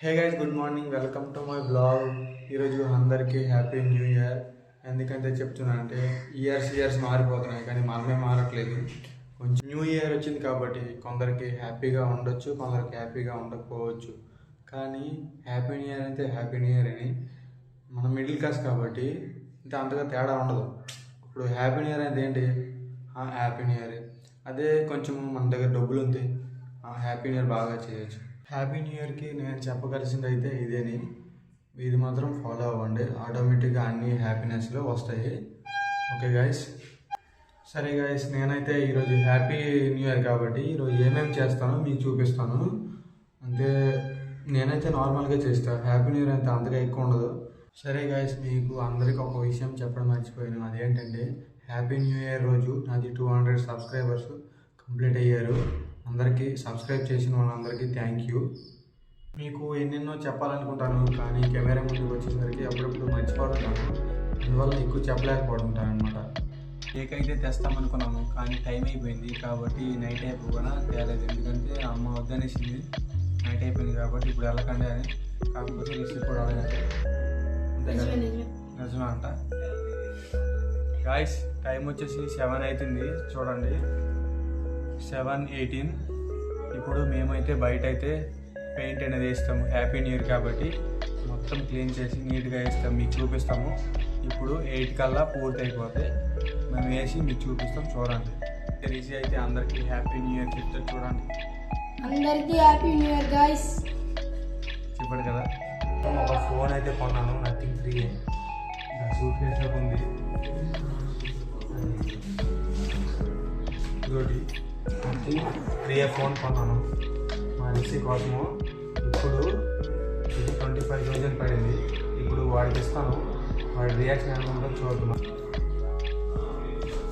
Hey guys, good morning, welcome to my blog. ఈరోజు అందరికీ happy new year. ఎందుకంటే చెప్తున్నా అంటే ఇయర్స్ మారిపోతున్నాయి కానీ మనమే మారట్లేదు. కొంచెం న్యూ ఇయర్ వచ్చింది కాబట్టి కొందరికి హ్యాపీగా ఉండొచ్చు, కొందరికి హ్యాపీగా ఉండకపోవచ్చు. కానీ హ్యాపీ న్యూ ఇయర్ అయితే హ్యాపీ న్యూ ఇయర్ అని మనం మిడిల్ క్లాస్ కాబట్టి ఇంకా అంతగా తేడా ఉండదు. ఇప్పుడు హ్యాపీ న్యూ ఇయర్ అయితే ఏంటి, హ్యాపీ న్యూ ఇయర్. అదే కొంచెం మన దగ్గర డబ్బులు ఉంది, హ్యాపీ న్యూ ఇయర్ బాగా చేయొచ్చు. హ్యాపీ న్యూ ఇయర్కి నేను చెప్పగలిసింది అయితే ఇదేని, ఇది మాత్రం ఫాలో అవ్వండి, ఆటోమేటిక్గా అన్ని హ్యాపీనెస్లో వస్తాయి. ఓకే గైస్, సరే గైస్, నేనైతే ఈరోజు హ్యాపీ న్యూ ఇయర్ కాబట్టి ఈరోజు ఏమేమి చేస్తానో మీకు చూపిస్తాను. అంటే నేనైతే నార్మల్గా చేస్తాను, హ్యాపీ న్యూ ఇయర్ అయితే అంతగా ఎక్కువ ఉండదు. సరే గైస్, మీకు అందరికీ ఒక విషయం చెప్పడం మర్చిపోయాను. అదేంటంటే హ్యాపీ న్యూ ఇయర్ రోజు నాది 200 సబ్స్క్రైబర్స్ కంప్లీట్ అయ్యారు. అందరికీ సబ్స్క్రైబ్ చేసిన వాళ్ళందరికీ థ్యాంక్ యూ. మీకు ఎన్నెన్నో చెప్పాలనుకుంటాను కానీ కెమెరా ముందుకు వచ్చేసరికి అప్పుడప్పుడు మర్చిపోతుంటాను, అందువల్ల ఎక్కువ చెప్పలేకపోతుంటాను అనమాట. కేక్ అయితే తెస్తామనుకున్నాము కానీ టైం అయిపోయింది కాబట్టి నైట్ అయిపోకుండా తేలేదు. ఎందుకంటే అమ్మ వద్దనేసింది, నైట్ అయిపోయింది కాబట్టి ఇప్పుడు వెళ్ళకండి అని. కాకపోతే రిసీవ్ కూడా అలాగే నిజమే అంట. గాయ్స్, టైం వచ్చేసి 7 అవుతుంది చూడండి, 7:18. ఇప్పుడు మేమైతే బయట అయితే పెయింట్ అనేది వేస్తాము, హ్యాపీ న్యూ ఇయర్ కాబట్టి మొత్తం క్లీన్ చేసి నీట్గా వేస్తాం, మీకు చూపిస్తాము. ఇప్పుడు 8 కల్లా పూర్తి అయిపోతే మేము వేసి మీకు చూపిస్తాం, చూడండి. రిషి అయితే అందరికీ హ్యాపీ న్యూ ఇయర్ చెప్తారు, చూడండి. అందరికీ హ్యాపీ న్యూ ఇయర్ గైస్. చెప్పండి కదా, ఒక ఫోన్ అయితే కొన్నాను, నథింగ్ 3 సూట్ కేసులో ఉంది. ఇదోటి 3 ఫోన్ కొన్నాను మా రిషి కోసము. ఇప్పుడు ఇది 25,000 పడింది. ఇప్పుడు వాడికి ఇస్తాను, వాడి రియాక్షన్ ఎలా ఉంటుందో చూద్దాం.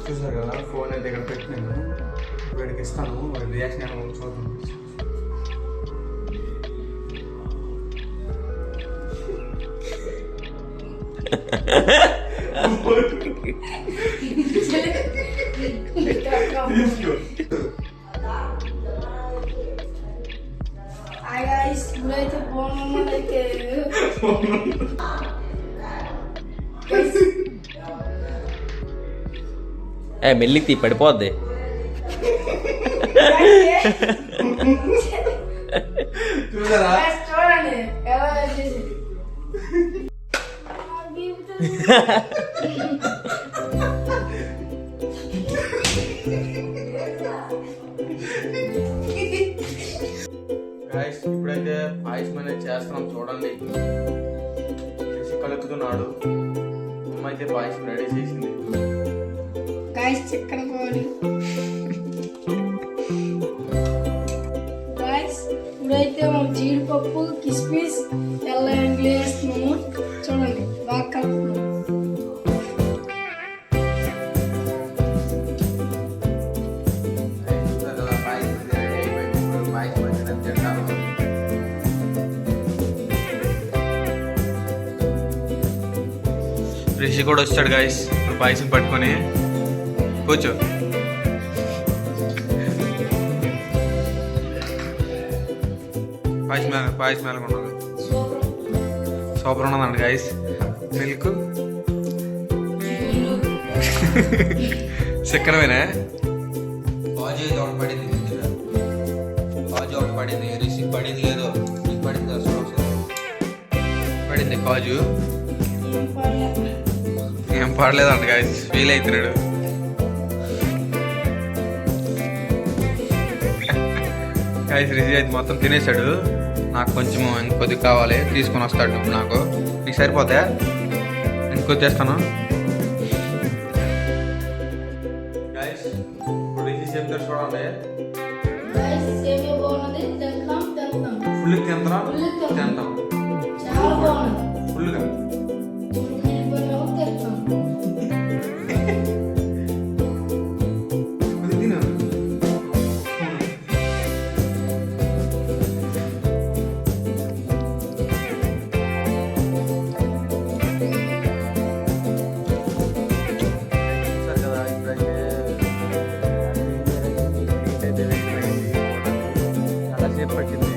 చూసారు కదా, ఫోన్ అయితే ఇక్కడ పెట్టినాను, వాడికి ఇస్తాను, వాడి రియాక్షన్ ఎలా ఉంటుందో చూద్దాం. ఇప్పుడైతే బాగున్నైతే మెల్లికి తీ పడిపోద్ది. చూడండి ఎలా చేసి గాయ్స్, ఇప్పుడైతే పాయసం అనేది చేస్తున్నాం, చూడండి. రిషి కలుపుతున్నాడు, అమ్మ అయితే పాయసం రెడీ చేసింది. గైస్ చికెన్ కోడి గైస్, ఇప్పుడైతే మనం జీడిపప్పు కిస్మిస్ తెల్ల ఎండ్లు వేస్తున్నాము, చూడండి బాగా కలుపుతున్నాము. రిషి కూడా వచ్చాడు గాయస్, ఇప్పుడు పాయసం పట్టుకొని కూర్చో. పాయసం ఎలా ఉన్నది, సూపర్ ఉన్నదండి గాయస్. మిల్క్ చక్కెరమేనా? కాజు అయితే ఒకటి పడింది, కాజు ఒకటి పడింది, రిసిక్ పడింది లేదో, నీకు పడింది పడింది కాజు. ఏం పడలేదంట గాయస్, ఫీల్ అవుతున్నాడు. గాయస్, రిషి అయితే మొత్తం తినేసాడు, నాకు కొంచెం ఇంకొద్ది కావాలి, తీసుకొని వస్తాడు. నాకు నీకు సరిపోతా, ఇంకొద్ది చేస్తాను. గాయస్, ఇప్పుడు రిషి చెప్తారు చూడండి. గైస్ సేమియా బాగున్నది, తింటాం ఫుల్ తింటాం చాలా బాగున్నది, ఫుల్గా పట్టింది.